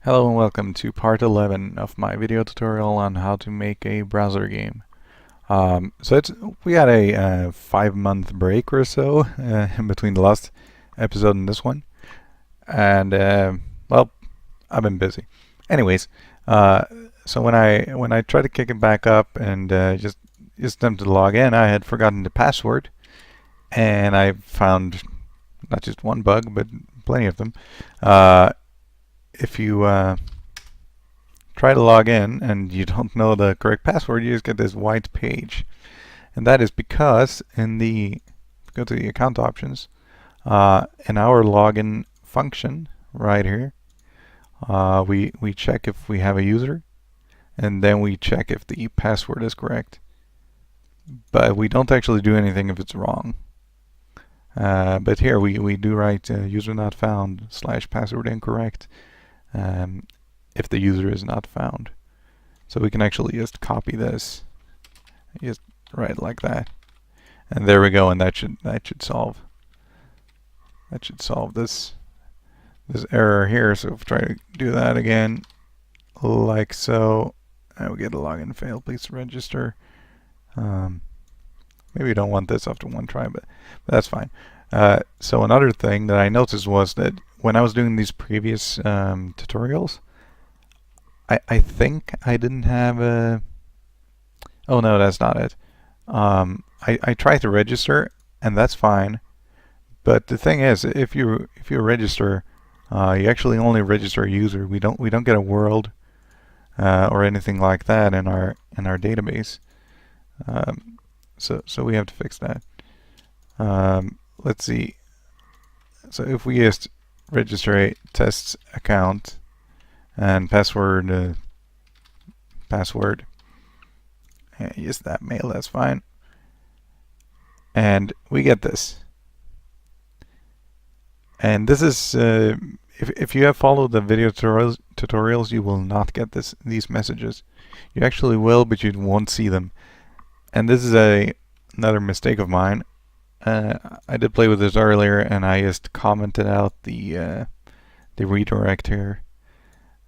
Hello and welcome to part 11 of my video tutorial on how to make a browser game. We had a 5-month break or so in between the last episode and this one, and well, I've been busy. Anyways, so when I tried to kick it back up and just attempt to log in, I had forgotten the password, and I found not just one bug but plenty of them. If you try to log in and you don't know the correct password, you just get this white page. And that is because go to the account options, in our login function right here, we check if we have a user, and then we check if the password is correct. But we don't actually do anything if it's wrong. But here we do write user not found / password incorrect if the user is not found. So we can actually just copy this, just write it like that, and there we go. And that should solve this error here. So if we try to do that again, like so, and we get a login fail, please register. Maybe we don't want this after one try, but that's fine. So another thing that I noticed was that when I was doing these previous tutorials, I think I didn't have a... Oh no, that's not it. I tried to register, and that's fine. But the thing is, if you register, you actually only register a user. We don't get a world or anything like that in our database. So we have to fix that. Let's see. So if we just register a test account and password, yes, that mail, that's fine. And we get this. And this is, if you have followed the video tutorials, you will not get these messages. You actually will, but you won't see them. And this is another mistake of mine. I did play with this earlier, and I just commented out the redirect here,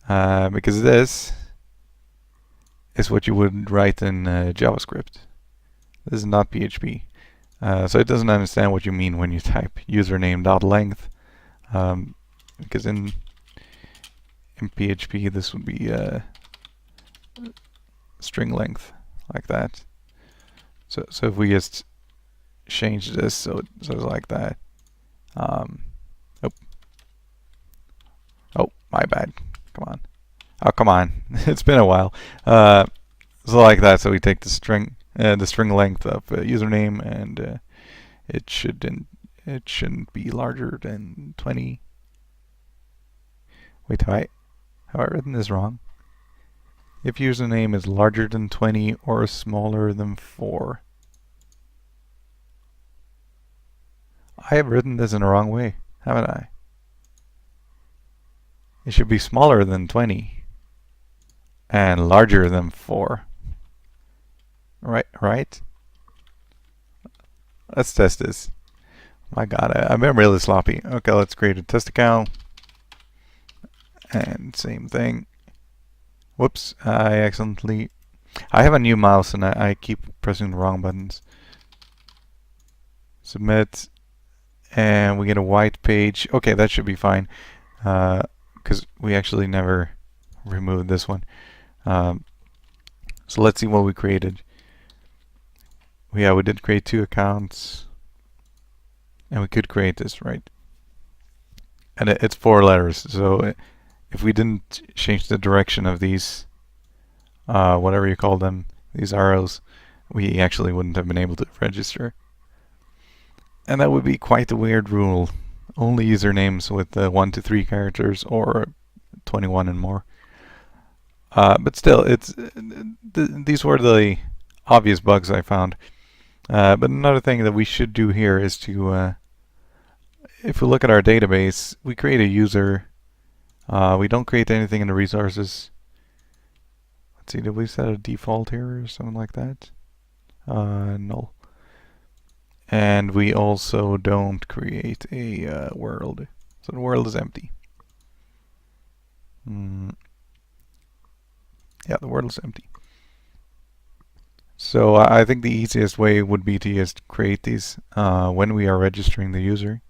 because this is what you would write in JavaScript. This is not PHP, so it doesn't understand what you mean when you type username.length, because in PHP this would be string length, like that. So if we just change this so it's like that. Oh, my bad. Come on. Oh, come on. It's been a while. So like that. So we take the string length of username, and it shouldn't be larger than 20. Wait, have I written this wrong? If username is larger than 20 or smaller than 4. I have written this in the wrong way, haven't I? It should be smaller than 20 and larger than 4. Right? Let's test this. My God, I've been really sloppy. Okay, let's create a test account. And same thing. Whoops, I have a new mouse and I keep pressing the wrong buttons. Submit, and we get a white page. Okay, that should be fine, because we actually never removed this one. So let's see what we created. We did create 2 accounts, and we could create this, right? And it's 4 letters, so if we didn't change the direction of these, whatever you call them, these arrows, we actually wouldn't have been able to register. And that would be quite a weird rule. Only usernames with 1 to 3 characters or 21 and more. But still, these were the obvious bugs I found. But another thing that we should do here is to, if we look at our database, we create a user. We don't create anything in the resources. Let's see, did we set a default here or something like that? Null. And we also don't create a world. So the world is empty. Yeah, the world is empty. So I think the easiest way would be to just create these when we are registering the user.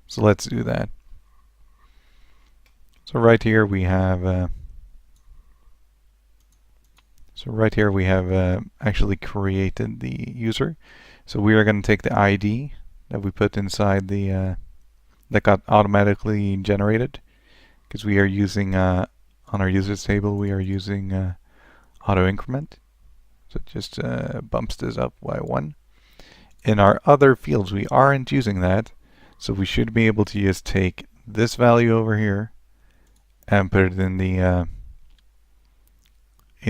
So let's do that. So right here we have actually created the user. So we are going to take the ID that we put inside the that got automatically generated, because we are using on our users table we are using auto increment. So it just bumps this up by 1. In our other fields we aren't using that, so we should be able to just take this value over here and put it in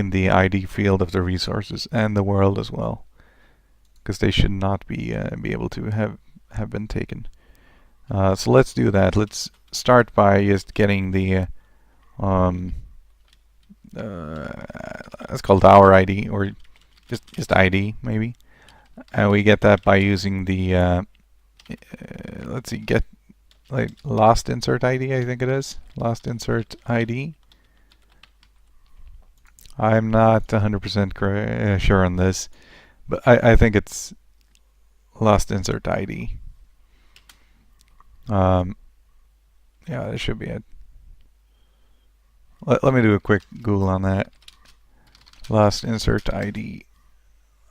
the ID field of the resources and the world as well, because they should not be able to have been taken. So let's do that. Let's start by just getting the it's called our ID, or just ID maybe, and we get that by using the let's see, get like last insert ID, I think it is last insert ID. I'm not 100% sure on this, but I think it's last insert ID. Yeah, that should be it. Let me do a quick Google on that. Last insert ID.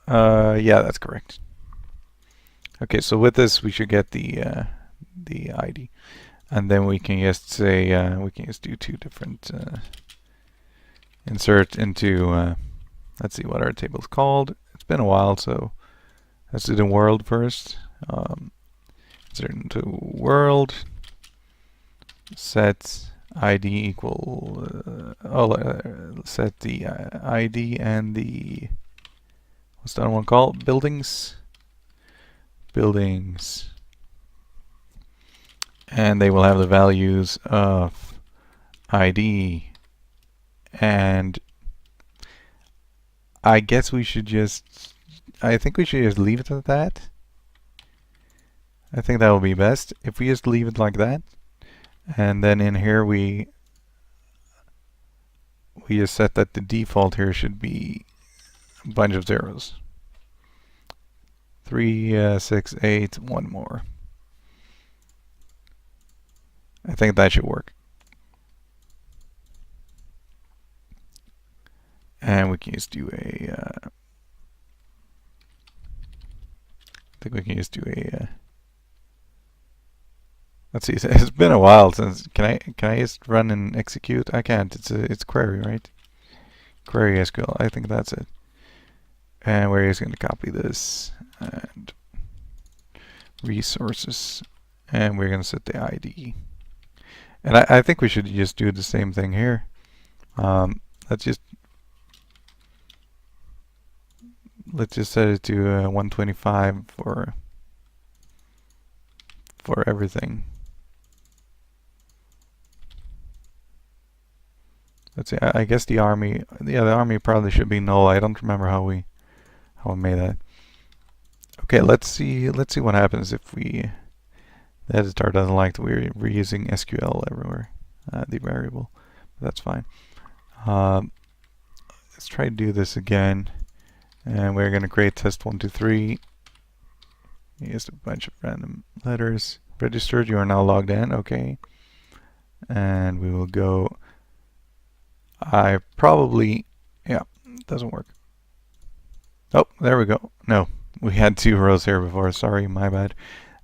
Yeah, that's correct. Okay, so with this we should get the ID, and then we can just say we can just do 2 different insert into let's see what our table's called. It's been a while, so let's do the world first. Insert into world, set ID equal set the ID and the, what's that one called? Buildings, and they will have the values of ID, and I guess we should just, I think we should just leave it at that. I think that will be best if we just leave it like that, and then in here we just set that the default here should be a bunch of zeros. 3, 6, 8, 1 more. I think that should work. And we can just do a I think we can just do a let's see, it's been a while since, can I just run and execute? I can't. It's query, right? Query SQL. I think that's it. And we're just going to copy this and resources, and we're going to set the ID. And I think we should just do the same thing here. Let's just set it to 125 for everything. Let's see. I guess the army. Yeah, the army probably should be null. I don't remember how we made that. Okay, let's see what happens if we. The editor doesn't like that we're reusing SQL everywhere, the variable. But that's fine. Let's try to do this again, and we're going to create test 1, 2, 3. Just a bunch of random letters. Registered. You are now logged in. Okay, and we will go. I probably, yeah, it doesn't work. Oh, there we go. No, we had 2 rows here before. Sorry, my bad.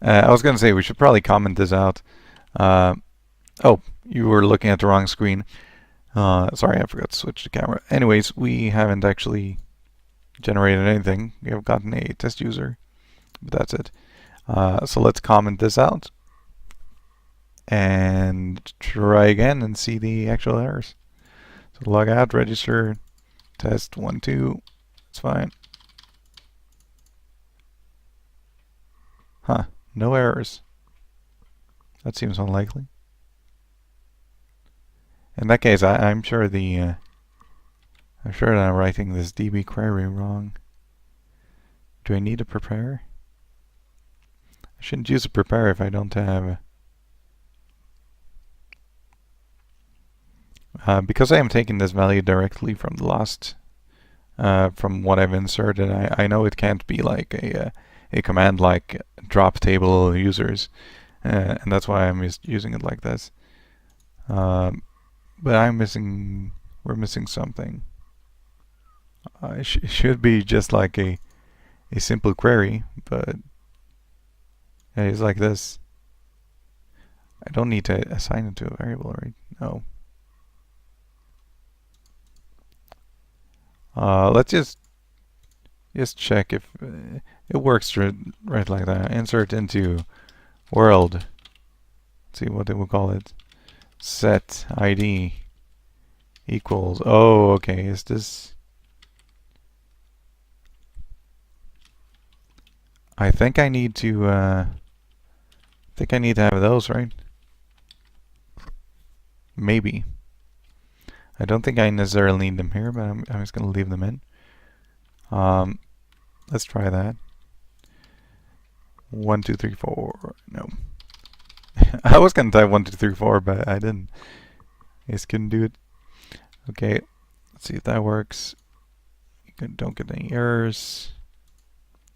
I was going to say we should probably comment this out. Oh, you were looking at the wrong screen. Sorry, I forgot to switch the camera. Anyways, we haven't actually generated anything. We have gotten a test user, but that's it. So let's comment this out and try again and see the actual errors. So log out, register, test 1, 2. It's fine. Huh, no errors. That seems unlikely. In that case, I'm sure I'm sure that I'm writing this DB query wrong. Do I need a prepare? I shouldn't use a prepare if I don't have. Because I am taking this value directly from the last, from what I've inserted, I know it can't be like a command like drop table users, and that's why I'm just using it like this. But we're missing something. It should be just like a simple query, but it's like this. I don't need to assign it to a variable, right? No. Let's just check if it works right like that. Insert into world. Let's see what they will call it. Set ID equals. Oh, okay. Is this? I think I need to. Have those, right? Maybe. I don't think I necessarily need them here, but I'm just gonna leave them in. Let's try that. 1, 2, 3, 4. No. I was gonna type 1, 2, 3, 4, but I didn't. I just couldn't do it. Okay. Let's see if that works. Don't get any errors.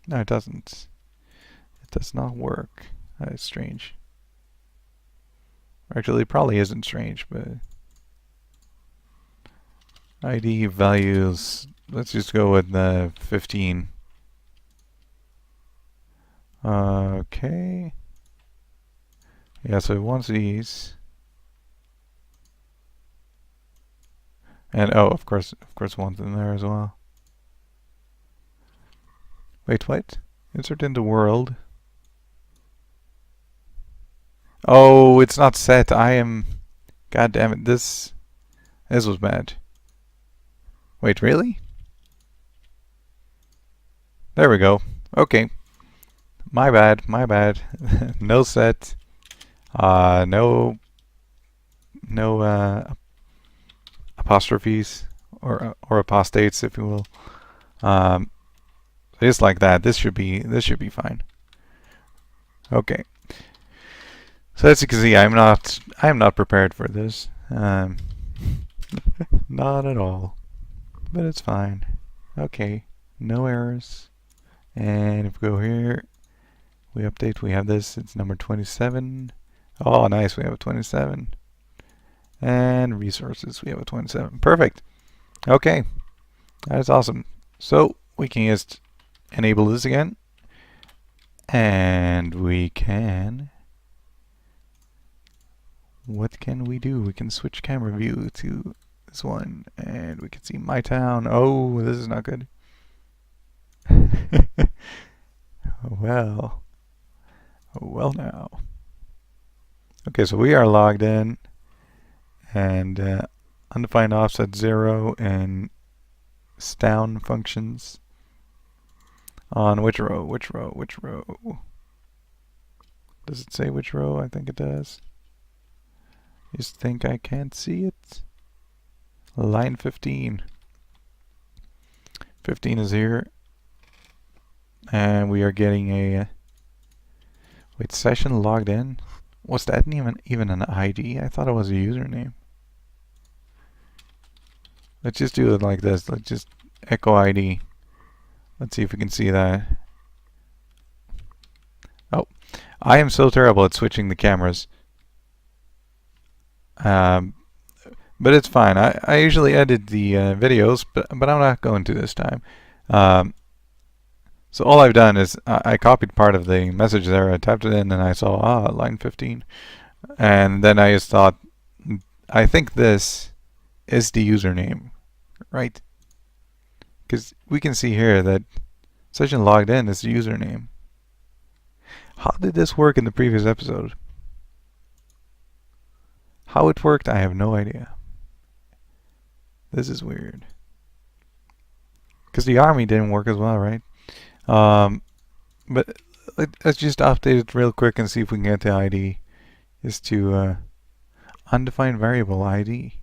No, it doesn't. It does not work. That is strange. Actually, it probably isn't strange, but ID values. Let's just go with 15. Okay. Yeah, so it wants these. And oh, of course one's in there as well. Wait, what? Insert into world. Oh, it's not set. God damn it. This was bad. Wait, really? There we go. Okay. My bad. No set. No apostrophes or apostates, if you will. Just like that. This should be fine. Okay. So as you can see, I am not prepared for this. Not at all. But it's fine. Okay. No errors. And if we go here, we update. We have this. It's number 27. Oh, nice. We have a 27. And resources. We have a 27. Perfect. Okay. That is awesome. So we can just enable this again. And we can... What can we do? We can switch camera view to this one. And we can see my town. Oh, this is not good. Well now. Okay, so we are logged in, and undefined offset 0 and stown functions on which row? Does it say which row? I think it does. Just think I can't see it. Line 15. 15 is here. And we are getting a session logged in. Was that even an ID? I thought it was a username. Let's just do it like this. Let's just echo ID. Let's see if we can see that. Oh, I am so terrible at switching the cameras. But it's fine. I usually edit the videos, but I'm not going to this time. So all I've done is I copied part of the message there, I typed it in, and I saw, line 15. And then I just thought, I think this is the username, right? Because we can see here that session logged in is the username. How did this work in the previous episode? How it worked, I have no idea. This is weird. Because the army didn't work as well, right? But let's just update it real quick and see if we can get the ID. Is to undefined variable ID.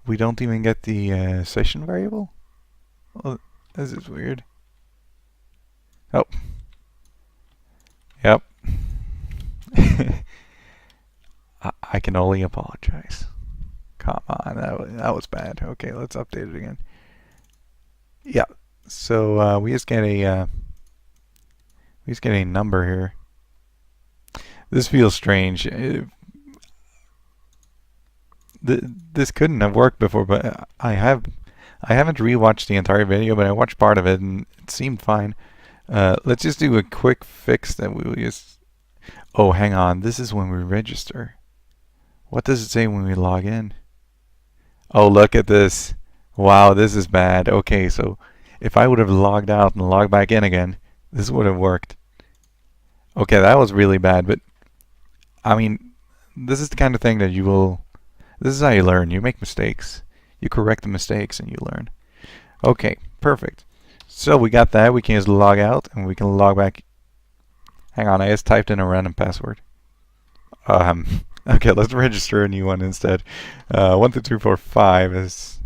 We don't even get the session variable? Well, this is weird. Oh. Yep. I can only apologize. Come on, that was bad. Okay, let's update it again. Yeah. So we just get a number here. This feels strange. This couldn't have worked before, but I haven't rewatched the entire video, but I watched part of it and it seemed fine. Let's just do a quick fix that we will just. Oh, hang on. This is when we register. What does it say when we log in? Oh, look at this. Wow, this is bad. Okay, so if I would have logged out and logged back in again, this would have worked. Okay, that was really bad, but I mean, this is the kind of thing that you will. This is how you learn. You make mistakes. You correct the mistakes and you learn. Okay, perfect. So we got that. We can just log out and we can log back. Hang on, I just typed in a random password. Okay, let's register a new one instead. 12345 is,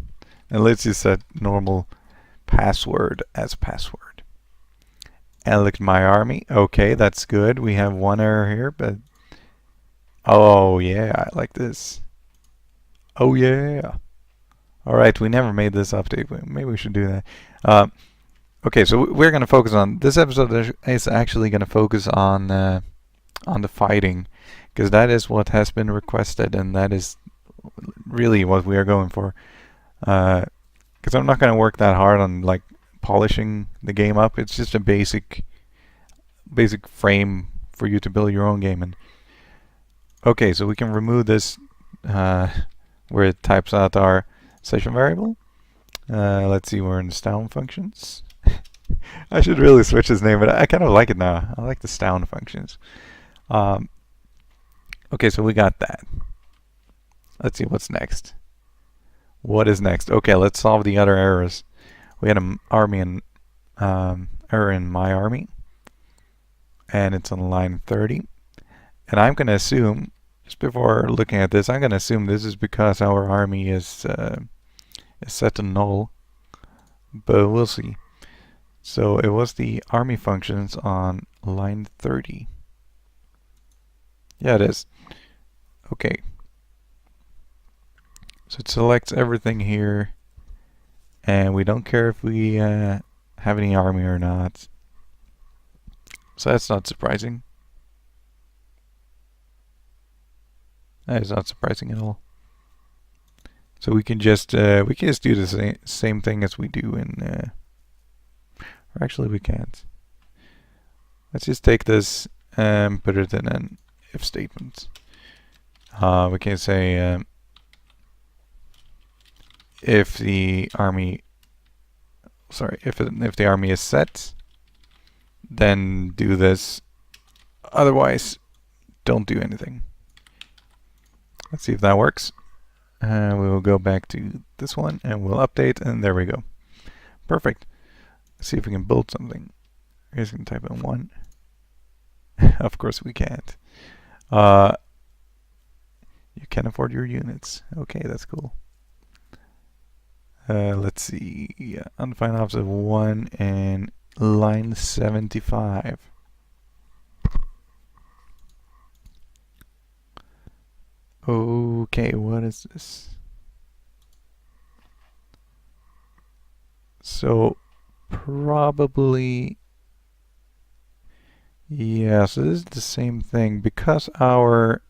and let's just set normal password as password. Elect my army. Okay, that's good. We have one error here, but oh yeah, I like this. Oh yeah. All right, we never made this update. Maybe we should do that. Okay, so we're going to focus on this episode. Is actually going to focus on the fighting, because that is what has been requested, and that is really what we are going for. Because I'm not going to work that hard on like polishing the game up. It's just a basic frame for you to build your own game in. Okay, so we can remove this where it types out our session variable. Let's see, we're in the Stown functions. I should really switch his name, but I kind of like it now. I like the Stown functions. Okay, so we got that. Let's see what's next. What is next? Okay, let's solve the other errors. We had an army and error in my army, and it's on line 30. And I'm going to assume, just before looking at this, I'm going to assume this is because our army is set to null, but we'll see. So it was the army functions on line 30. Yeah, it is. Okay. So it selects everything here, and we don't care if we have any army or not. So that's not surprising. That is not surprising at all. So we can just do the same thing as we do in. Or actually, we can't. Let's just take this and put it in an if statement. We can say if the army, if the army is set, then do this. Otherwise, don't do anything. Let's see if that works. We will go back to this one and we'll update, and there we go. Perfect. Let's see if we can build something. I guess we can type in 1. Of course we can't. You can afford your units. Okay, that's cool. Let's see. Yeah, undefined offset 1 and line 75. Okay, what is this? So probably, yeah, so this is the same thing. Because our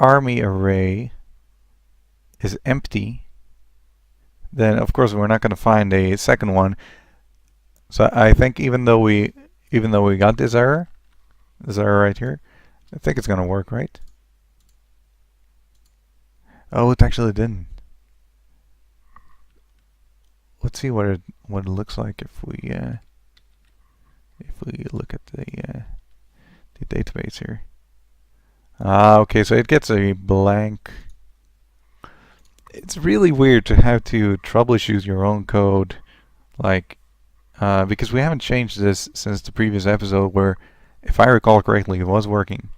army array is empty, then of course we're not going to find a second one. So I think even though we got this error right here, I think it's going to work, right? Oh, it actually didn't. Let's see what it looks like if we look at the database here. Okay, so it gets a blank. It's really weird to have to troubleshoot your own code, like because we haven't changed this since the previous episode, where, if I recall correctly, it was working,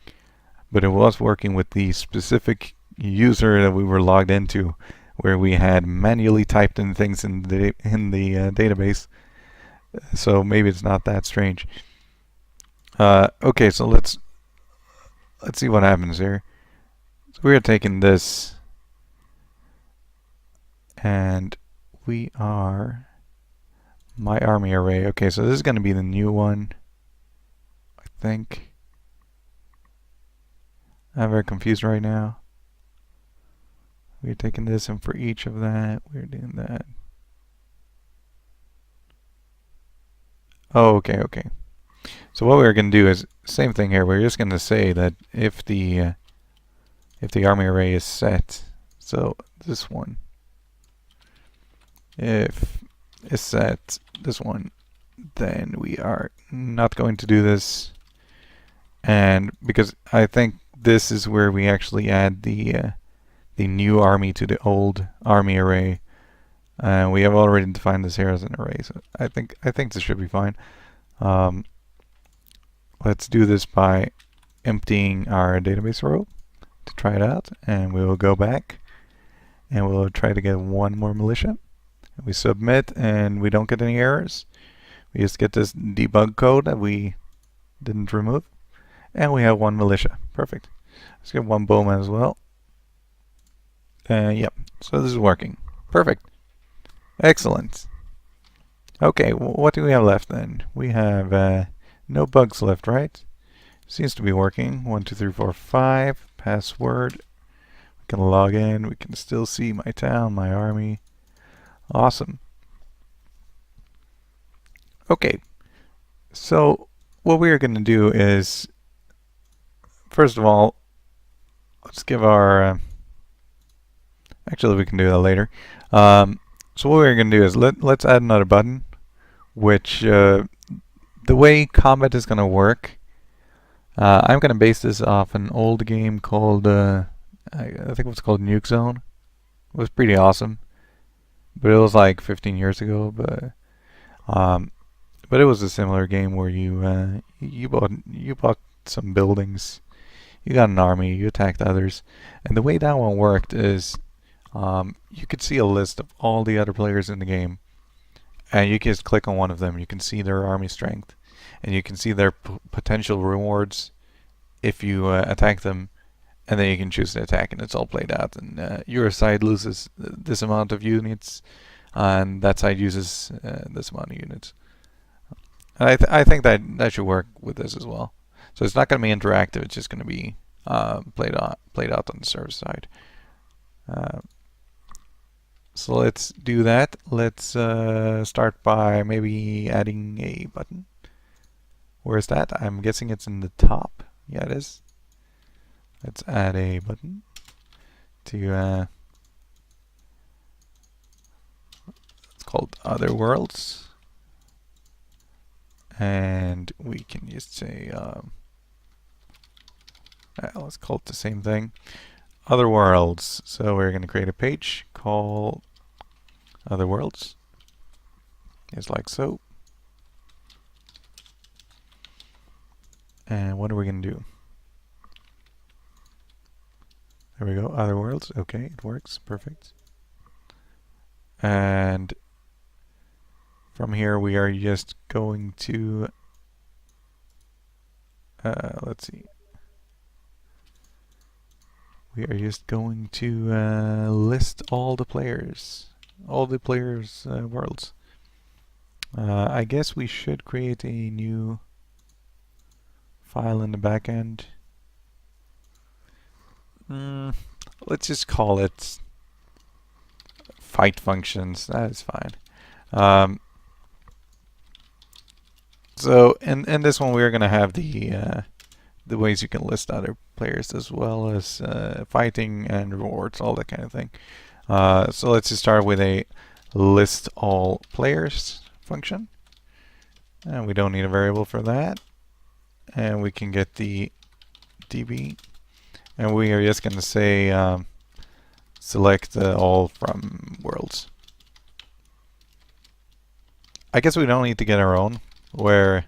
but it was working with the specific user that we were logged into, where we had manually typed in things in the database. So maybe it's not that strange. Okay, so let's see what happens here. So we're taking this and we are my army array. Okay, so this is going to be the new one, I think. I'm very confused right now. We're taking this, and for each of that, we're doing that. Oh, okay, okay. So what we're going to do is same thing here. We're just going to say that if the army array is set, so this one, if is set this one, then we are not going to do this. And because I think this is where we actually add the new army to the old army array. We have already defined this here as an array, so I think this should be fine. Let's do this by emptying our database row to try it out, and we will go back and we'll try to get one more militia. We submit and we don't get any errors. We just get this debug code that we didn't remove, and we have one militia. Perfect. Let's get one bowman as well. Yep, so this is working. Perfect. Excellent. Okay, what do we have left then? We have no bugs left, right? Seems to be working. 1, 2, 3, 4, 5. Password. We can log in. We can still see my town, my army. Awesome. Okay, so what we are going to do is, first of all, let's give our... actually, we can do that later. So what we're going to do is let's add another button, which the way combat is going to work, I'm going to base this off an old game called, I think it was called Nuke Zone. It was pretty awesome, but it was like 15 years ago. But it was a similar game where you bought some buildings, you got an army, you attacked others, and the way that one worked is you could see a list of all the other players in the game, and you can just click on one of them. You can see their army strength, and you can see their potential rewards if you attack them, and then you can choose to attack, and it's all played out. And your side loses this amount of units, and that side uses this amount of units. And I think that should work with this as well. So it's not going to be interactive. It's just going to be played out on the server side. So let's do that. Let's start by maybe adding a button. Where is that? I'm guessing it's in the top. Yeah, it is. Let's add a button to it's called Other Worlds, and we can just say let's call it the same thing, Other Worlds. So we're going to create a page called Other Worlds, just like so. And what are we going to do? There we go, Other Worlds. Okay, it works, perfect. And from here we are just going to let's see. We are just going to list all the players' worlds. I guess we should create a new file in the back end. Let's just call it fight functions. That is fine. So in this one we're going to have the ways you can list other players, as well as fighting and rewards, all that kind of thing. So let's just start with a list all players function, and we don't need a variable for that, and we can get the db, and we are just going to say select all from worlds. I guess we don't need to get our own, where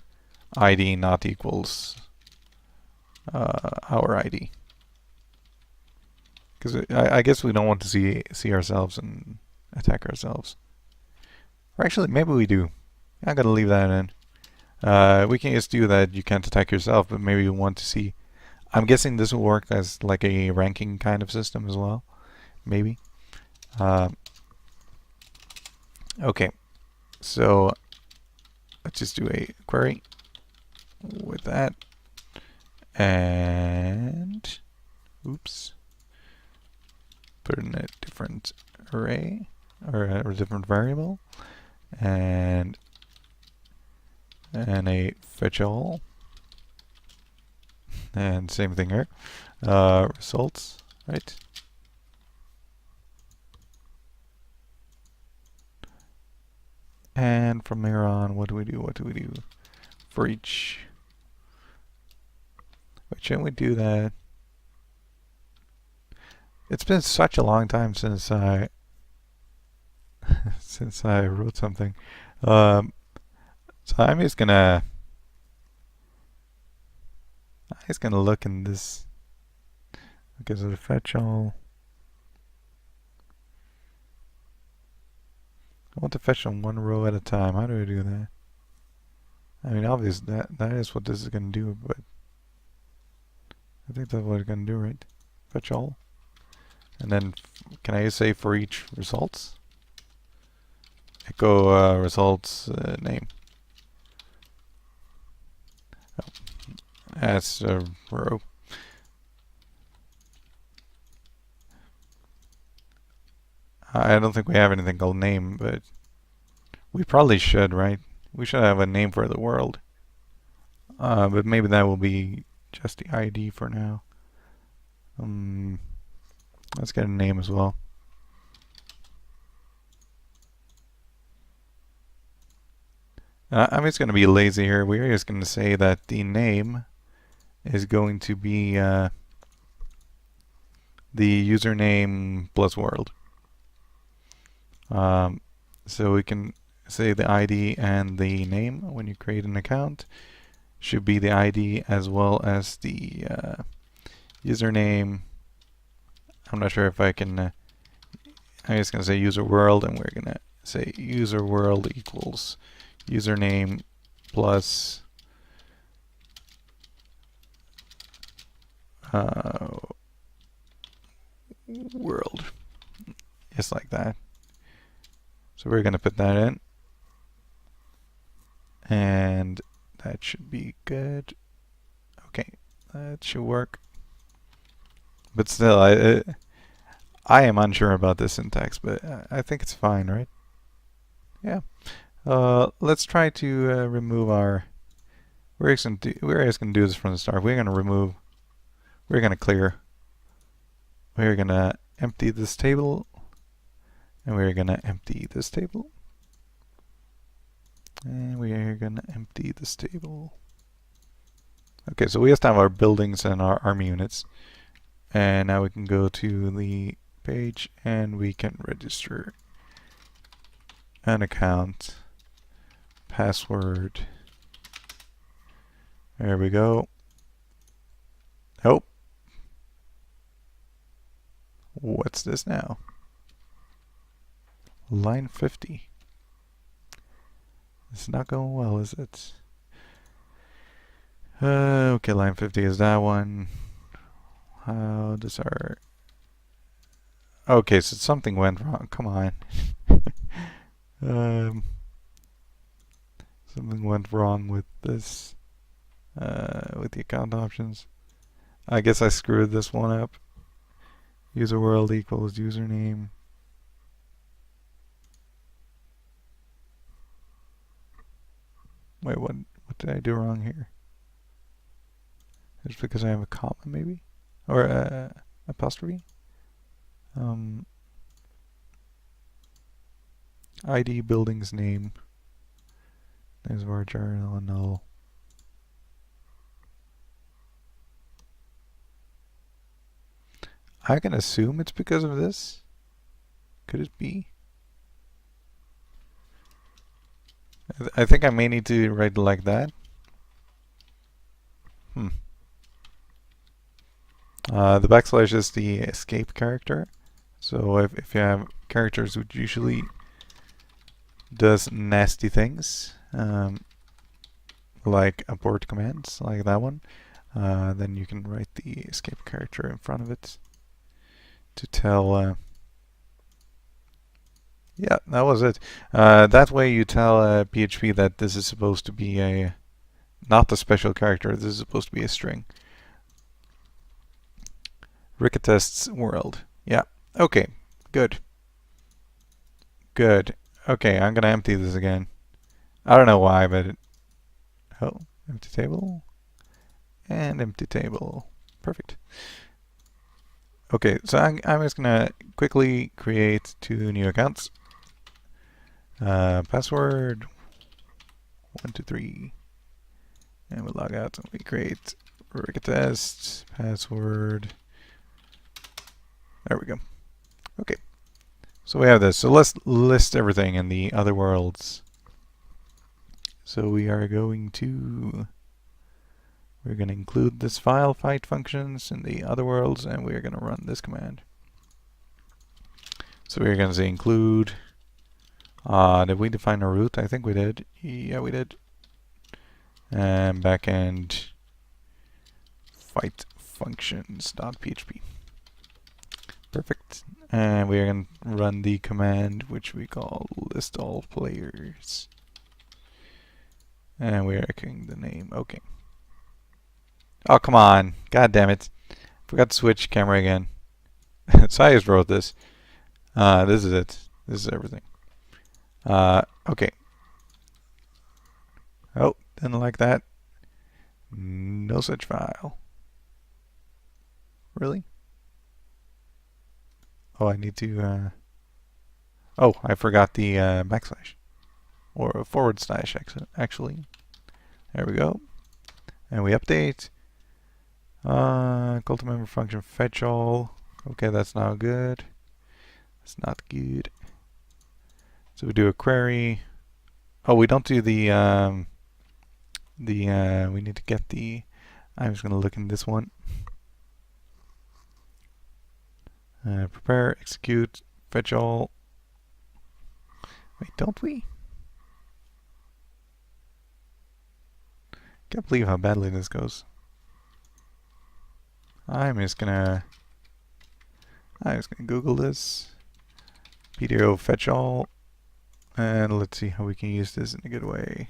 id not equals our ID, because I guess we don't want to see ourselves and attack ourselves. Or actually, maybe we do. I'm gonna leave that in. We can just do that. You can't attack yourself, but maybe you want to see I'm guessing this will work as like a ranking kind of system as well, maybe. Okay, so let's just do a query with that, and oops, put in a different array or a different variable, and a fetch all, and same thing here, results, right? And from here on, what do we do? What do we do for each? Wait, shouldn't we do that? It's been such a long time since I since I wrote something. So I'm just gonna look in this. Okay, so the fetch all. I want to fetch on one row at a time. How do I do that? I mean, obviously that is what this is gonna do, but I think that's what it's gonna do, right? Fetch all, and then can I just say for each results? Echo results name. Oh, as a row. I don't think we have anything called name, but we probably should, right? We should have a name for the world. But maybe that will be just the ID for now. Let's get a name as well. I'm just going to be lazy here. We're just going to say that the name is going to be the username plus world. So we can say the ID and the name when you create an account should be the ID as well as the username. I'm not sure if I can. I'm just going to say user world, and we're going to say user world equals username plus world, just like that. So we're going to put that in, and that should be good. Okay, that should work. But still, I am unsure about this syntax, but I think it's fine, right? Yeah. Let's try to remove our. We're just gonna do this from the start. We're gonna clear. We're gonna empty this table, and we're gonna empty this table, and we are gonna empty this table. Okay, so we just have our buildings and our army units, and now we can go to the page and we can register an account, password. There we go. Oh, what's this now? Line 50. It's not going well, is it? Okay, line 50 is that one. How does our... Okay, so something went wrong. Come on. Something went wrong with this, with the account options. I guess I screwed this one up. User world equals username. Wait, what did I do wrong here? It's because I have a comma, maybe? Or apostrophe? ID building's name. There's varchar null. I can assume it's because of this. Could it be? I think I may need to write it like that. The backslash is the escape character. So if you have characters which usually does nasty things, like abort commands, like that one, Then you can write the escape character in front of it to tell. Yeah, that was it. That way you tell PHP that this is supposed to be a not a special character. This is supposed to be a string. Ricketest's world. Yeah. Okay. Good. Good. Okay, I'm gonna empty this again. I don't know why, but oh, empty table and empty table. Perfect. Okay, so I'm just gonna quickly create 2 new accounts. Password 123, and we log out and we create Ricketest password. There we go. Okay, so we have this. So let's list everything in the other worlds. So we are going to we're going to include this file fight functions in the other worlds, and we're going to run this command. So we're going to say include. Did we define a root? I think we did. Yeah, we did. And backend fight functions.php. Perfect. And we're going to run the command which we call list all players. And we're echoing the name. Okay. Oh, come on. God damn it. Forgot to switch camera again. So I just wrote this. This is it. This is everything. Okay. Oh, didn't like that. No such file. Really? Oh, I need to, oh, I forgot the backslash. Or forward slash, actually. There we go. And we update. Call to member function fetch all. Okay, that's now good. That's not good. So we do a query. Oh, we don't do the we need to get the, I'm just going to look in this one. Prepare, execute, fetch all. Wait, don't we? Can't believe how badly this goes. I'm just gonna Google this. PDO fetch all, and let's see how we can use this in a good way.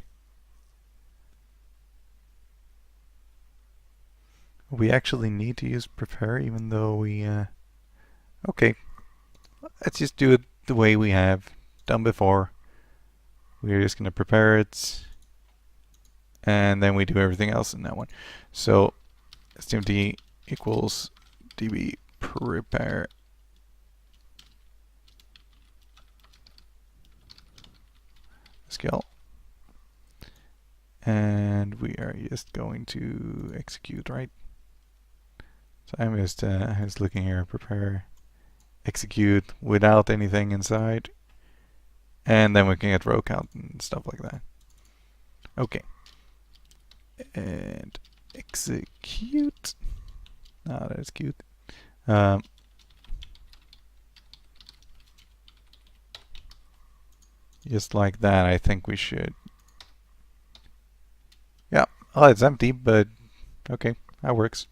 We actually need to use prepare, even though we okay. Let's just do it the way we have done before. We're just gonna prepare it, and then we do everything else in that one. So stmd equals db prepare skill, and we are just going to execute, right? So I'm just looking here, prepare, execute without anything inside, and then we can get row count and stuff like that. Okay, and execute. Ah, that's cute. Just like that, I think we should. Yeah, oh, it's empty, but okay, that works.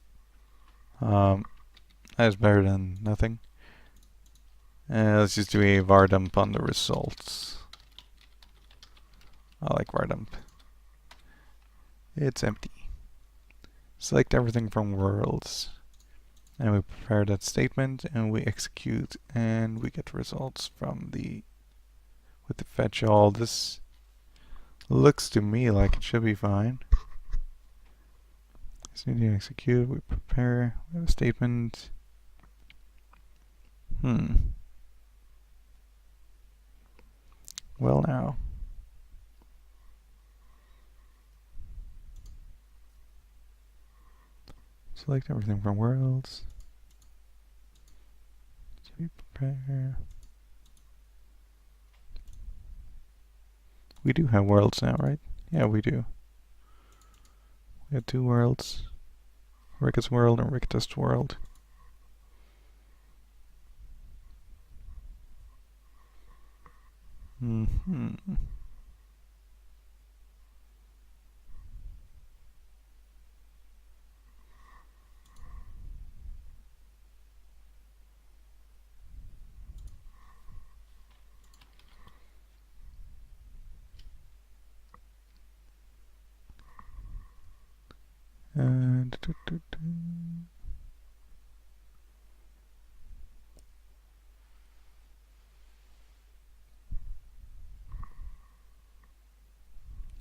That's better than nothing. Let's just do a var dump on the results. I like var dump. It's empty. Select everything from worlds. And we prepare that statement, and we execute, and we get results from the with the fetch all. This looks to me like it should be fine. So we execute, we prepare, we have a statement. Well now. Select everything from worlds. So we prepare. We do have worlds now, right? Yeah, we do. We have 2 worlds. Ricket's world and Ricketest world.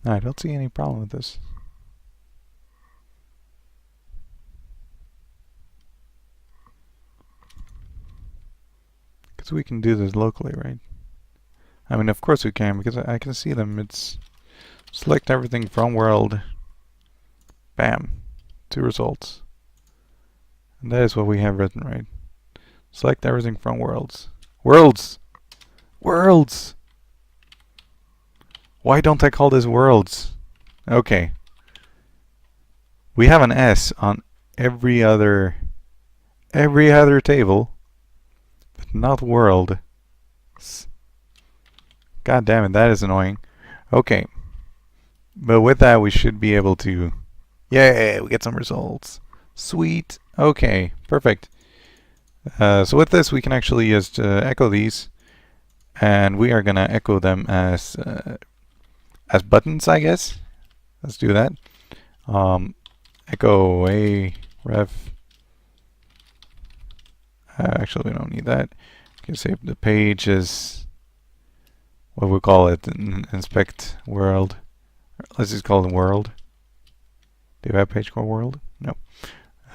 I don't see any problem with this. Because we can do this locally, right? I mean, of course we can, because I can see them. It's select everything from world. Bam. 2 results. And that is what we have written, right? Select everything from worlds. Worlds! Worlds! Why don't I call this worlds? Okay. We have an S on every other table, but not world. God damn it, that is annoying. Okay. But with that, we should be able to... Yay, we get some results. Sweet. Okay, perfect. So with this, we can actually just echo these. And we are going to echo them as buttons, I guess. Let's do that. Echo a ref. Actually, we don't need that. Okay, save the page as what we call it, inspect world. Let's just call it world. Do you have a page called world? No.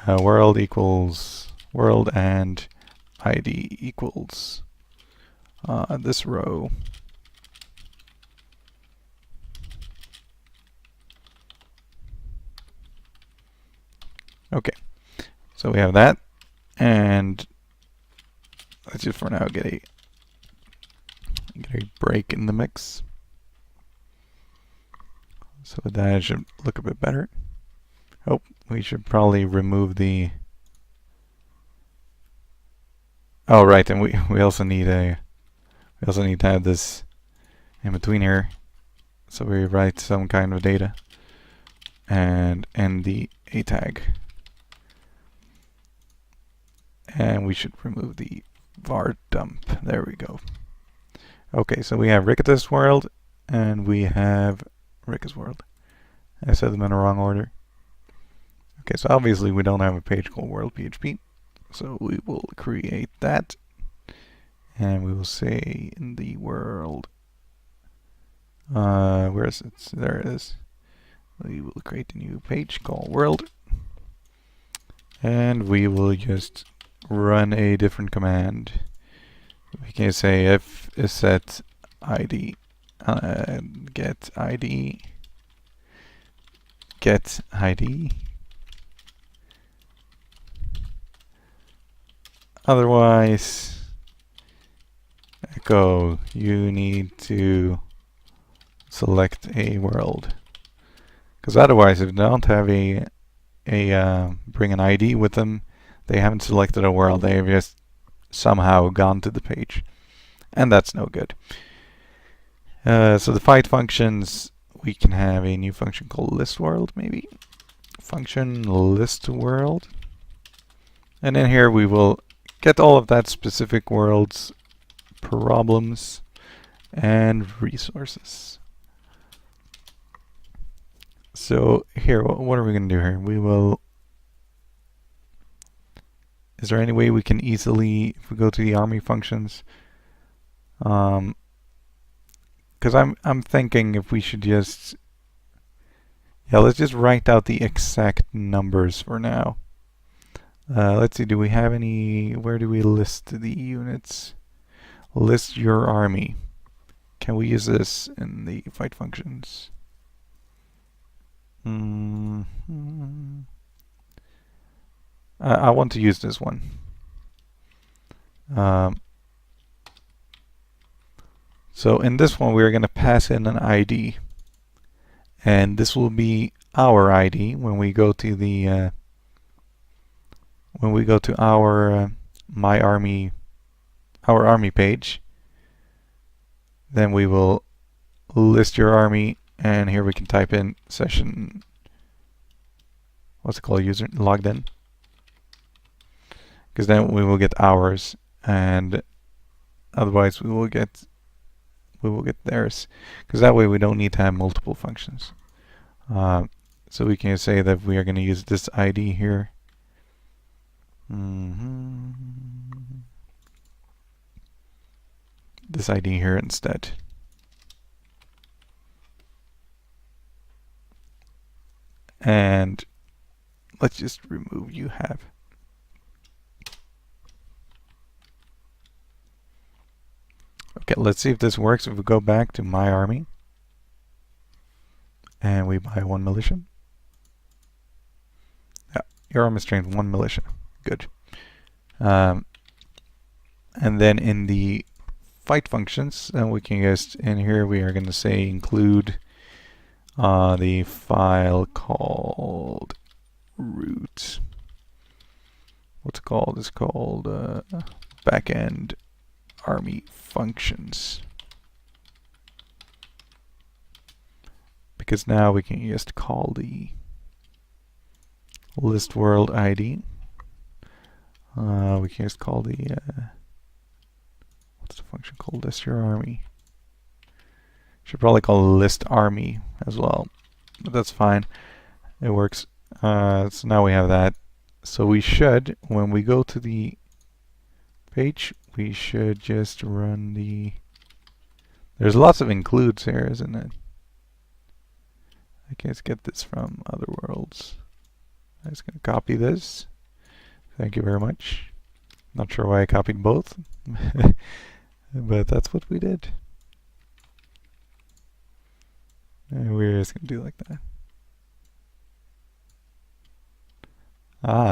World equals world and ID equals this row. Okay, so we have that, and let's just for now get a break in the mix. So that should look a bit better. Oh, we should probably remove the... Oh, right, and we also need to have this in between here, so we write some kind of data and end the a tag. And we should remove the var dump. There we go. Okay, so we have Ricketts world and we have Ricketts world. I said them in the wrong order. Okay, so obviously we don't have a page called world PHP, so we will create that, and we will say in the world, where is it? There it is. We will create a new page called world, and we will just run a different command. We can say if is set id get id get id. Otherwise, echo, you need to select a world. Because otherwise, if they don't have bring an ID with them, they haven't selected a world. They have just somehow gone to the page, and that's no good. So the fight functions, we can have a new function called list world, maybe. Function list world, and in here we will get all of that specific world's problems and resources. So here, what are we going to do here? We will... Is there any way we can easily, if we go to the army functions, because I'm thinking if we should just, let's just write out the exact numbers for now. Let's see, do we have any, where do we list the units? List your army. Can we use this in the fight functions? I want to use this one. So in this one we're going to pass in an ID, and this will be our ID when we go to the our army page. Then we will list your army, and here we can type in session, what's it called, user logged in, because then we will get ours, and otherwise we will get theirs, because that way we don't need to have multiple functions. So we can say that we are going to use this ID here. This ID here instead. And let's just remove you have. Okay, let's see if this works. If we go back to my army and we buy 1 militia. Yeah, your army strength 1 militia. Good. And then in the fight functions, we can just, in here we are going to say include the file called root. What's it called? It's called backend army functions. Because now we can just call the list world ID. We can just call the what's the function called? List your army. Should probably call list army as well, but that's fine. It works. So now we have that. So we should, when we go to the page, we should just run the. There's lots of includes here, isn't it? I can just get this from other worlds. I'm just going to copy this. Thank you very much. Not sure why I copied both, but that's what we did. And we're just going to do like that.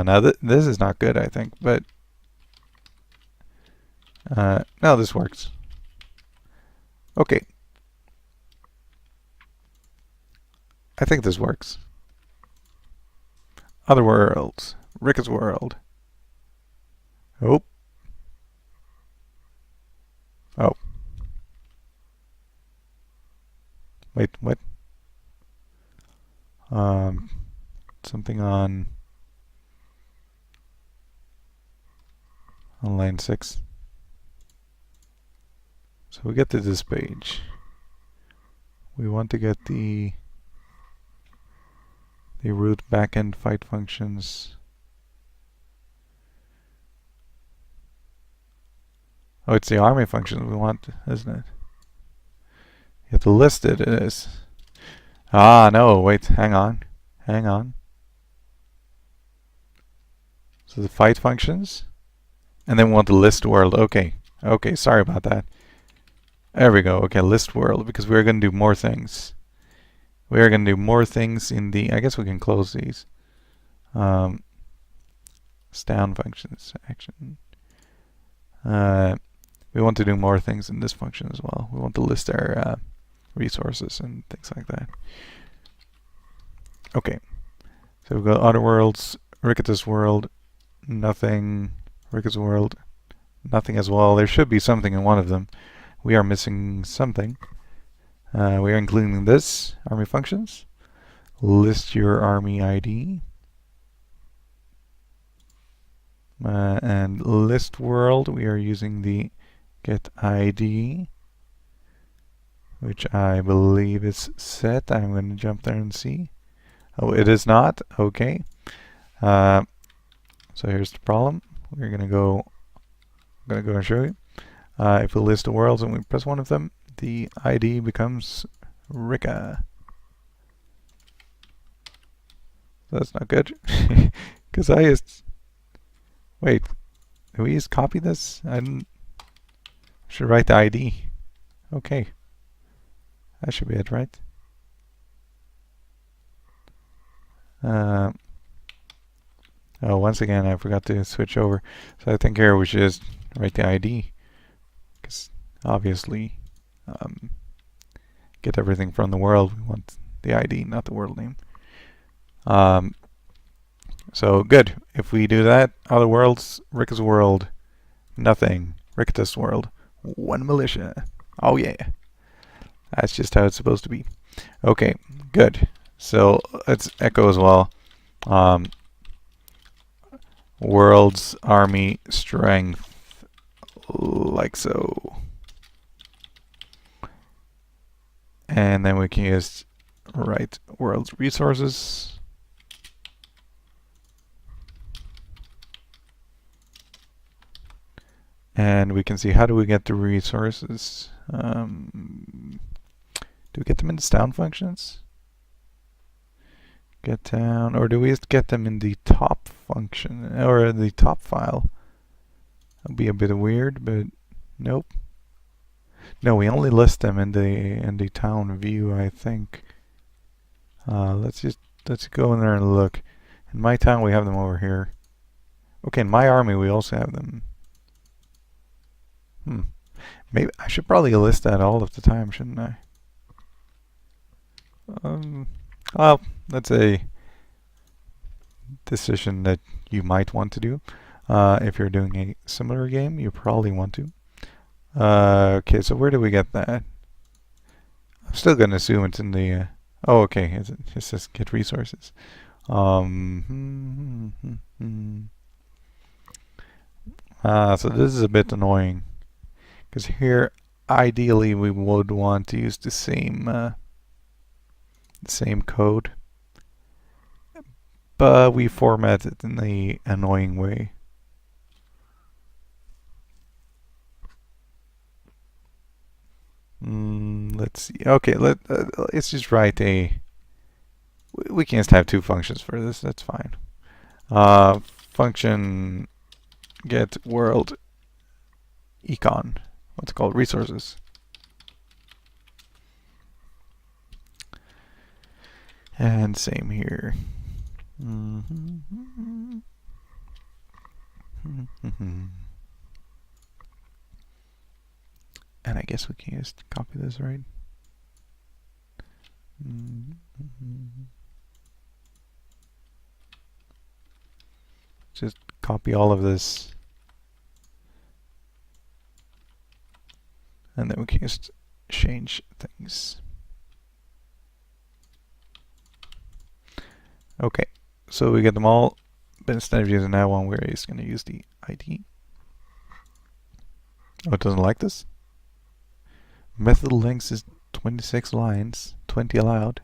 Now this is not good, I think, but no, this works. Okay. I think this works. Other worlds. Rick's world. Oh. Oh. Wait, what? Something on line 6. So we get to this page. We want to get the root backend fight functions. Oh, it's the army functions we want, isn't it? You have to list it. It is. No, wait, hang on. Hang on. So the fight functions, and then we want the list world. Okay, okay, sorry about that. There we go. Okay, list world, because we're going to do more things. We are going to do more things in the. I guess we can close these. Down functions action. We want to do more things in this function as well. We want to list our resources and things like that. Okay, so we've got other worlds, Ricketts world, nothing, Ricketts world, nothing as well. There should be something in one of them. We are missing something. We are including this, army functions, list your army ID, and list world, we are using the get ID, which I believe is set. I'm going to jump there and see. Oh, it is not. Okay. So here's the problem. We're going to go. I'm going to go and show you. If we list the worlds and we press one of them, the ID becomes Rika. That's not good. Because I just. Wait. Did we just copy this? I didn't. Should write the ID. Okay. That should be it, right? Oh, once again, I forgot to switch over. So I think here we should just write the ID. Because obviously, get everything from the world. We want the ID, not the world name. So good. If we do that, other worlds, Rick's world, nothing. Ricketts world, 1 militia. Oh yeah. That's just how it's supposed to be. Okay, good. So let's echo as well. World's army strength, like so. And then we can just Right, world's resources. And we can see, how do we get the resources? Do we get them in the down functions? Get down, or do we just get them in the top function, or the top file? That'd be a bit weird, but nope. No, we only list them in the town view, I think. Let's go in there and look. In my town, we have them over here. Okay, in my army, we also have them. Maybe I should probably list that all of the time, shouldn't I? Well, that's a decision that you might want to do. If you're doing a similar game, you probably want to. Okay, so where do we get that? I'm still going to assume it's in the... oh, okay, it says get resources. So this is a bit annoying, because here, ideally, we would want to use the same code, but we format it in the annoying way. Let's see. Okay, let's just write a... we can just have two functions for this. That's fine. Function get world econ. What's it called? Resources. And same here. And I guess we can just copy this, right? Just copy all of this. And then we can just change things. Okay, so we get them all, but instead of using that one, we're just going to use the ID. Oh, it doesn't like this? Method length is 26 lines, 20 allowed.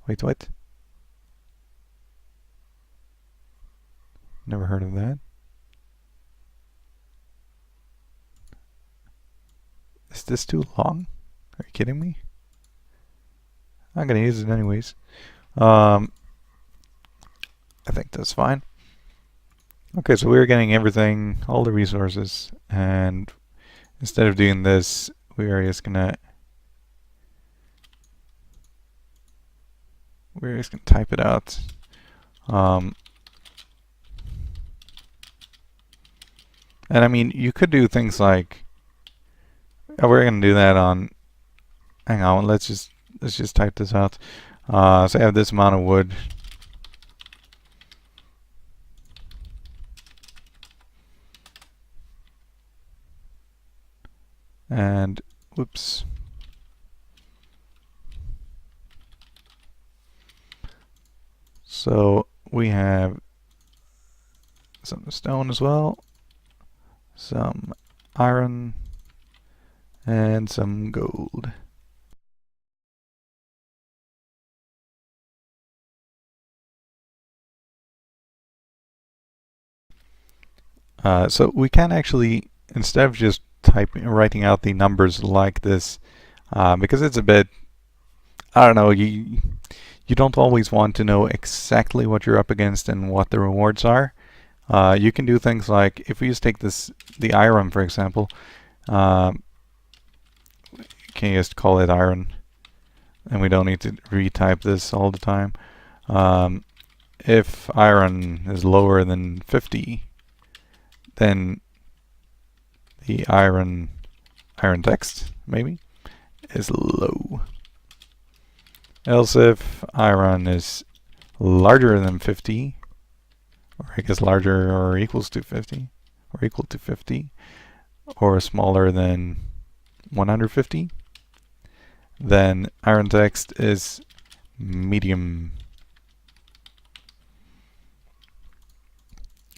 Wait, what? Never heard of that. Is this too long? Are you kidding me? I'm gonna use it anyways. I think that's fine. Okay, so we're getting everything, all the resources, and instead of doing this, we are just gonna type it out. And I mean, you could do things like, oh, we're gonna do that on. Hang on, let's just type this out. So I have this amount of wood. And whoops. So we have some stone as well, some iron, and some gold. So we can actually, instead of just writing out the numbers like this, because it's a bit, I don't know, you don't always want to know exactly what you're up against and what the rewards are. You can do things like, if we just take the iron, for example, you can just call it iron, and we don't need to retype this all the time. If iron is lower than 50, then the iron text, maybe, is low. Else if iron is larger than 50, or I guess larger or equals to 50, or equal to 50, or smaller than 150, then iron text is medium.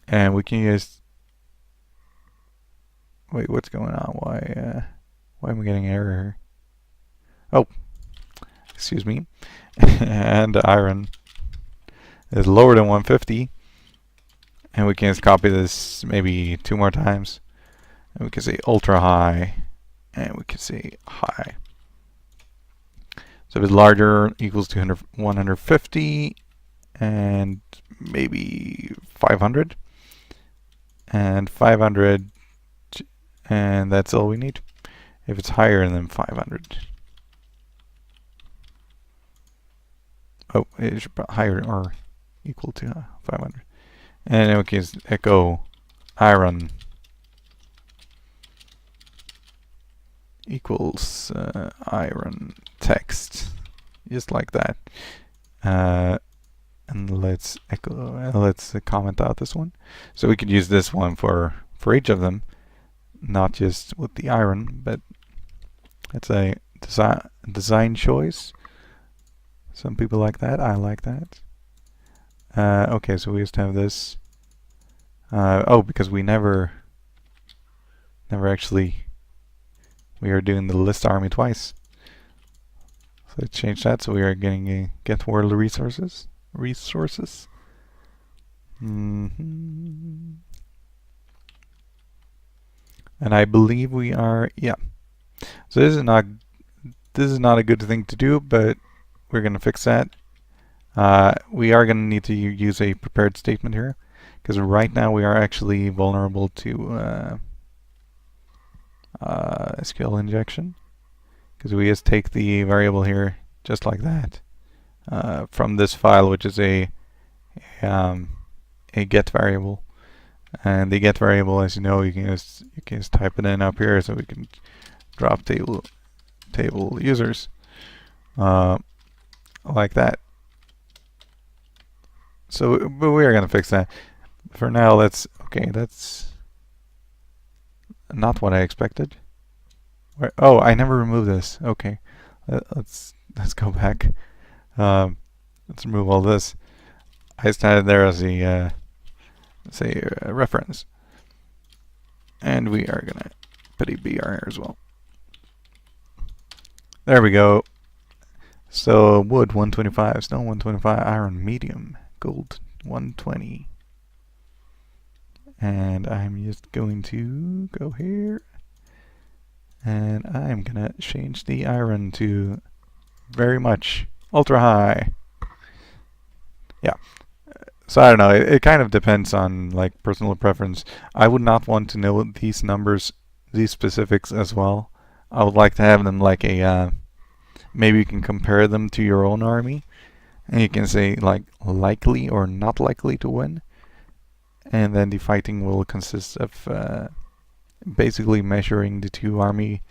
And we can use... wait, what's going on? Why am I getting an error here? Oh, excuse me, and iron is lower than 150, and we can just copy this maybe 2 more times, and we can say ultra high, and we can say high. So if it's larger, equals to 150, and maybe 500, and 500, and that's all we need. If it's higher than 500, oh, it should be higher or equal to 500. And in case echo iron equals iron text, just like that. And let's comment out this one. So we could use this one for each of them, not just with the iron, but it's a design choice. Some people like that. I like that. Okay, so we just have this. Oh, because we never actually, we are doing the list army twice. So let's change that. So we are getting a get world resources. And I believe we are, yeah. So this is not a good thing to do, but we're gonna fix that. We are gonna need to use a prepared statement here, because right now we are actually vulnerable to SQL injection, because we just take the variable here just like that from this file, which is a get variable, and the get variable, as you know, you can just type it in up here, so we can drop table users like that. So, but we are going to fix that. For now, that's not what I expected. Oh, I never removed this. Okay, let's go back. Let's remove all this. I started there as a say a reference, and we are gonna put a BR here as well. There we go. So wood 125, stone 125, iron medium, gold 120. And I'm just going to go here, and I'm gonna change the iron to very much ultra high. Yeah. So I don't know, it kind of depends on like personal preference. I would not want to know these numbers, these specifics as well. I would like to have them like a maybe you can compare them to your own army, and you can say like likely or not likely to win, and then the fighting will consist of basically measuring the two army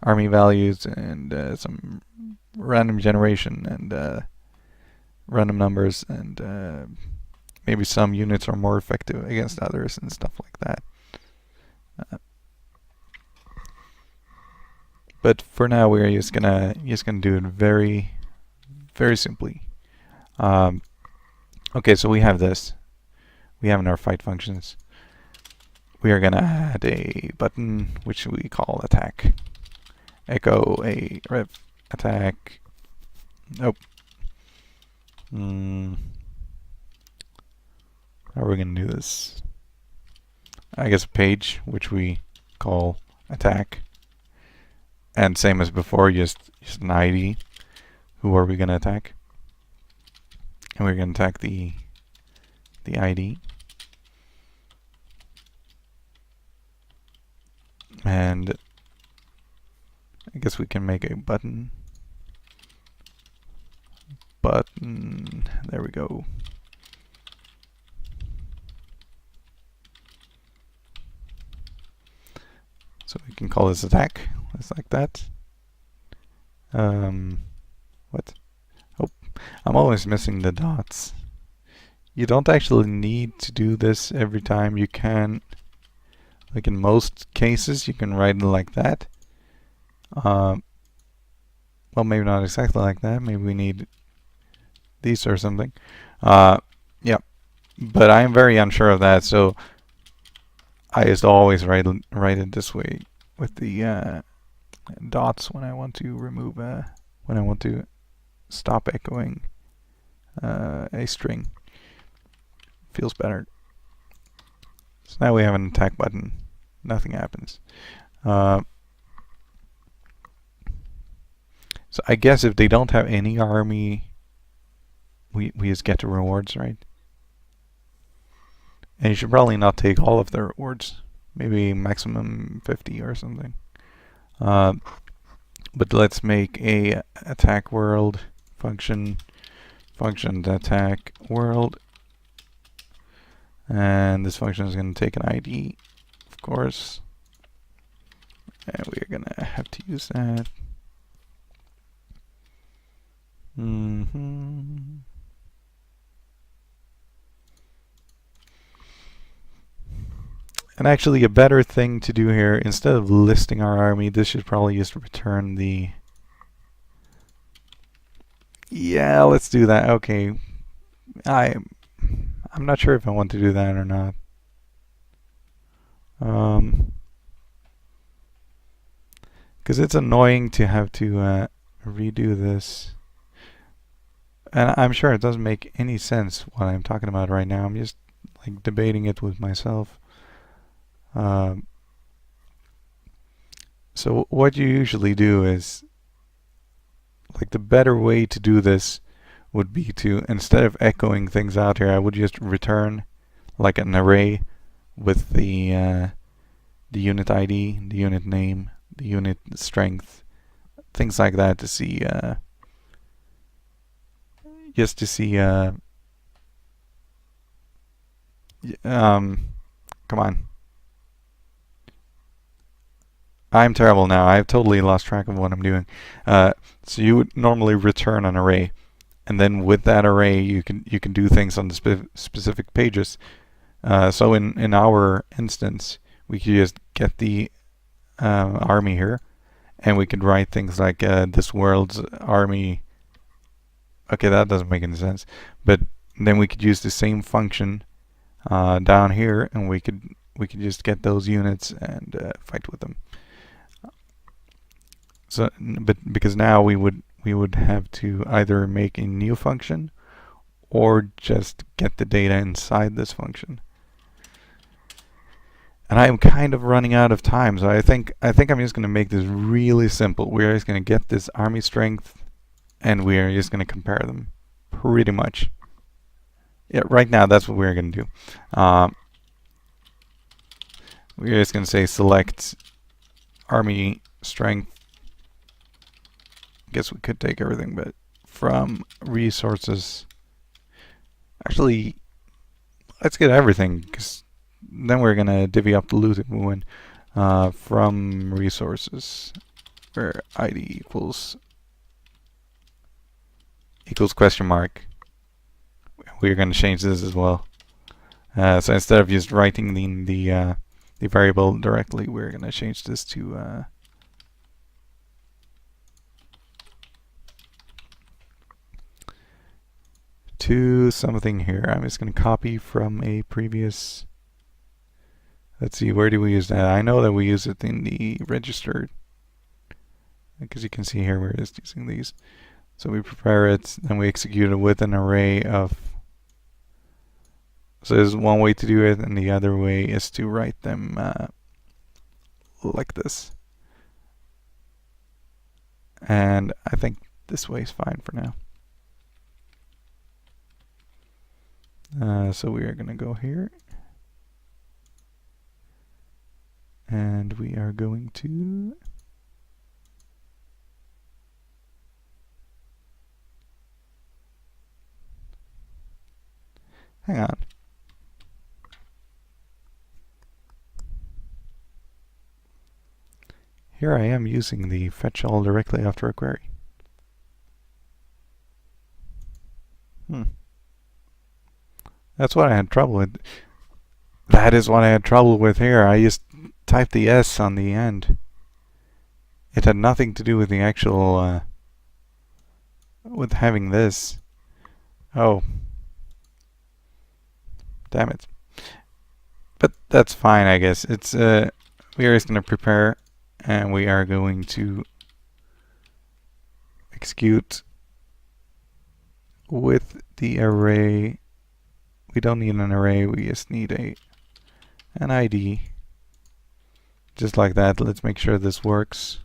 values and some random generation and random numbers, and maybe some units are more effective against others and stuff like that. But for now, we're just gonna do it very, very simply. Okay, so we have this. We have in our fight functions. We are gonna add a button which we call attack. Echo a rev attack. Nope. How are we gonna do this? I guess a page which we call attack. And same as before, just an ID. Who are we going to attack? And we're going to attack the ID. And I guess we can make a button. There we go. So we can call this attack. Just like that. What? Oh, I'm always missing the dots. You don't actually need to do this every time. You can, like in most cases, you can write it like that. Well, maybe not exactly like that. Maybe we need these or something. Yeah, but I'm very unsure of that, so I just always write it this way with the dots when I want to remove when I want to stop echoing a string. Feels better. So now we have an attack button. Nothing happens. So I guess if they don't have any army, we just get the rewards, right? And you should probably not take all of the rewards. Maybe maximum 50 or something. But let's make a attack world function attack world, and this function is going to take an ID, of course, and we're going to have to use that. And actually, a better thing to do here, instead of listing our army, this should probably just return the... Yeah, let's do that. Okay. I'm not sure if I want to do that or not. Because it's annoying to have to redo this. And I'm sure it doesn't make any sense what I'm talking about right now. I'm just like debating it with myself. So what you usually do is, like, the better way to do this would be to, instead of echoing things out here, I would just return like an array with the unit ID, the unit name, the unit strength, things like that, to see just to see come on. I'm terrible now. I've totally lost track of what I'm doing. So you would normally return an array, and then with that array you can do things on the specific pages. So in our instance, we could just get the army here, and we could write things like this world's army. Okay, that doesn't make any sense. But then we could use the same function down here, and we could just get those units and fight with them. So, but because now we would have to either make a new function or just get the data inside this function. And I am kind of running out of time, so I think I'm just going to make this really simple. We're just going to get this army strength, and we're just going to compare them, pretty much. Yeah, right now that's what we're going to do. We're just going to say select army strength. I guess we could take everything, but from resources. Actually, let's get everything, because then we're gonna divvy up the loot if we win. From resources, where ID equals question mark. We're gonna change this as well. So instead of just writing the variable directly, we're gonna change this to something here. I'm just going to copy from a previous... Let's see, where do we use that? I know that we use it in the registered, because you can see here we're just using these. So we prepare it, then we execute it with an array of... So there's one way to do it, and the other way is to write them like this. And I think this way is fine for now. So we are going to go here, and we are going to hang on. Here I am using the fetch all directly after a query. That's what I had trouble with. That is what I had trouble with here. I just typed the S on the end. It had nothing to do with the actual, with having this. Oh. Damn it. But that's fine, I guess. It's, we are just going to prepare, and we are going to execute with the array, we don't need an array, we just need an ID. Just like that. Let's make sure this works.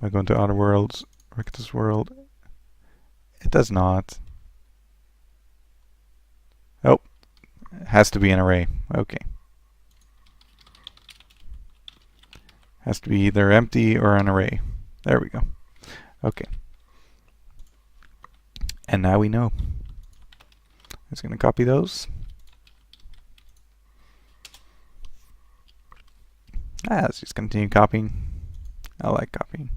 I go into other worlds, Rictus world. It does not. Oh, it has to be an array. Okay. Has to be either empty or an array. There we go. Okay. And now we know. I'm just going to copy those. Let's just continue copying. I like copying.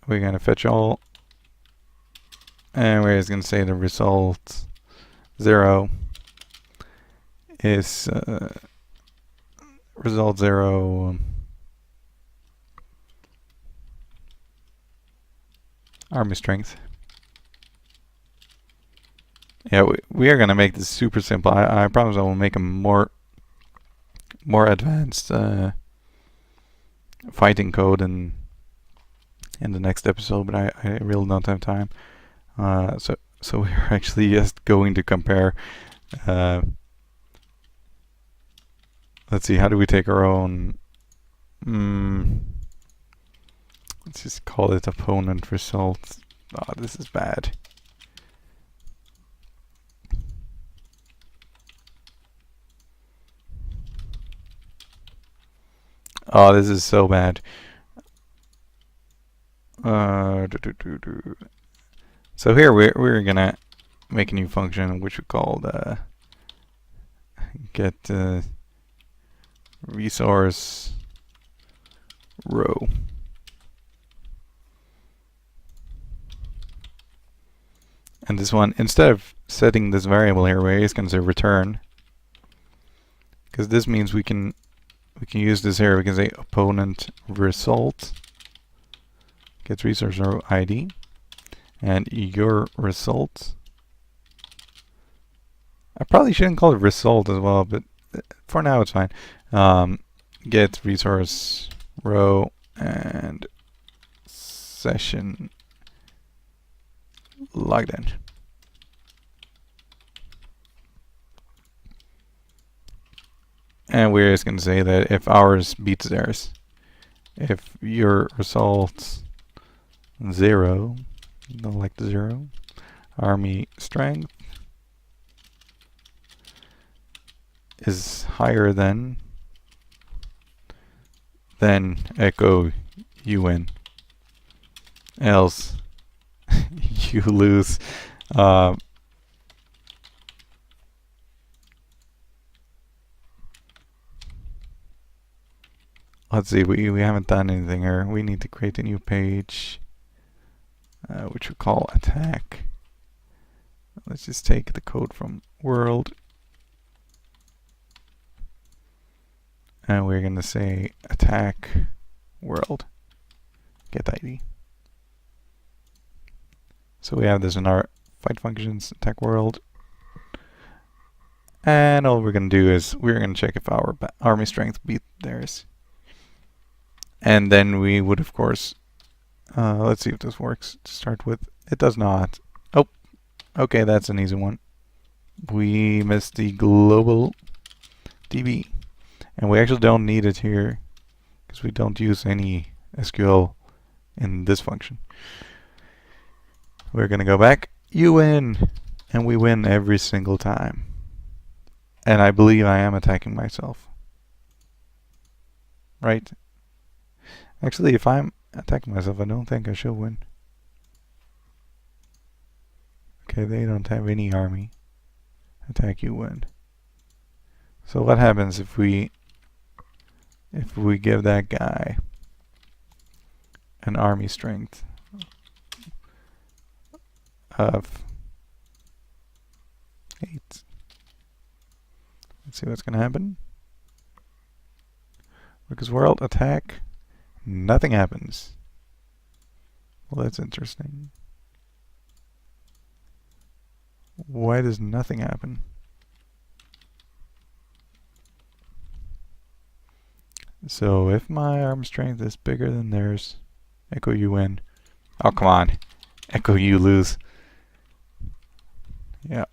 We're going to fetch all. And we're just going to say the result 0 is result 0 army strength. Yeah, we are going to make this super simple. I promise I will make a more advanced fighting code in the next episode, but I really don't have time. So we're actually just going to compare. Let's see, how do we take our own? Let's just call it opponent result. Oh, this is bad. Oh, this is so bad. So here we're gonna make a new function which we call get resource row. And this one, instead of setting this variable here, we're just gonna say return, because this means we can use this here. We can say opponent result gets resource row ID, and your result. I probably shouldn't call it result as well, but for now it's fine. Get resource row and session logged in. And we're just going to say that if ours beats theirs, if your result 0, don't like the 0, army strength is higher than, then echo you win. Else you lose. Let's see, we haven't done anything here. We need to create a new page, which we call attack. Let's just take the code from world, and we're going to say attack world get ID. So we have this in our fight functions, attack world. And all we're going to do is we're going to check if our army strength beat theirs. And then we would, of course, let's see if this works to start with. It does not. Oh, okay, that's an easy one. We missed the global DB. And we actually don't need it here because we don't use any SQL in this function. We're going to go back. You win. And we win every single time. And I believe I am attacking myself. Right? Actually, if I'm attacking myself, I don't think I should win. Okay, they don't have any army. Attack, you win. So what happens if we give that guy an army strength of 8? Let's see what's going to happen. Lucas World, attack. Nothing happens. Well, that's interesting. Why does nothing happen? So if my arm strength is bigger than theirs, echo you win. Oh, come on. Echo you lose. Yeah.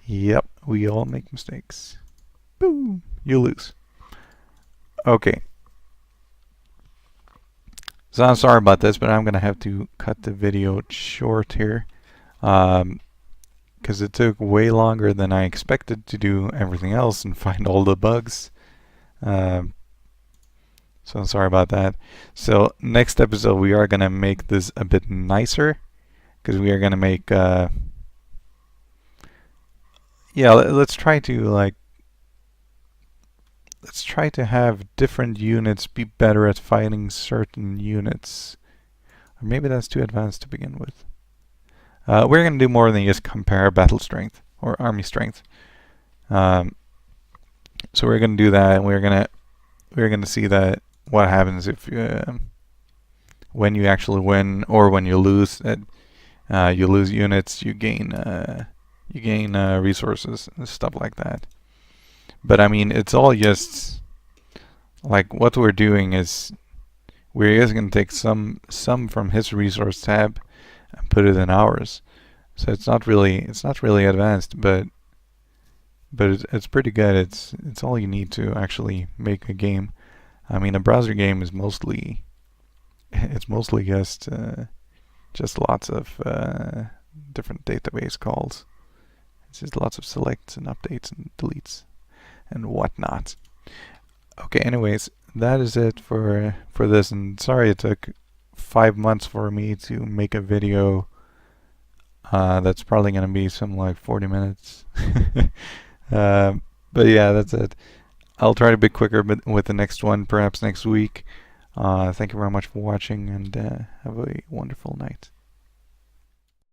Yep, we all make mistakes. Boom, you lose. Okay. So I'm sorry about this, but I'm gonna have to cut the video short here, because it took way longer than I expected to do everything else and find all the bugs. Um, so I'm sorry about that. So next episode we are gonna make this a bit nicer, because we are gonna make yeah, let's try to have different units be better at fighting certain units. Or maybe that's too advanced to begin with. We're going to do more than just compare battle strength or army strength. So we're going to do that, and we're going to see that what happens if when you actually win or when you lose. You lose units, you gain resources and stuff like that. But I mean, it's all just like what we're doing is we're just going to take some from his resource tab and put it in ours. So it's not really advanced, but it's pretty good. It's all you need to actually make a game. I mean, a browser game is mostly just lots of different database calls. It's just lots of selects and updates and deletes and whatnot. Okay, anyways, that is it for this, and sorry it took 5 months for me to make a video. That's probably gonna be something like 40 minutes. But yeah, that's it. I'll try to be quicker with the next one, perhaps next week. Thank you very much for watching, and have a wonderful night.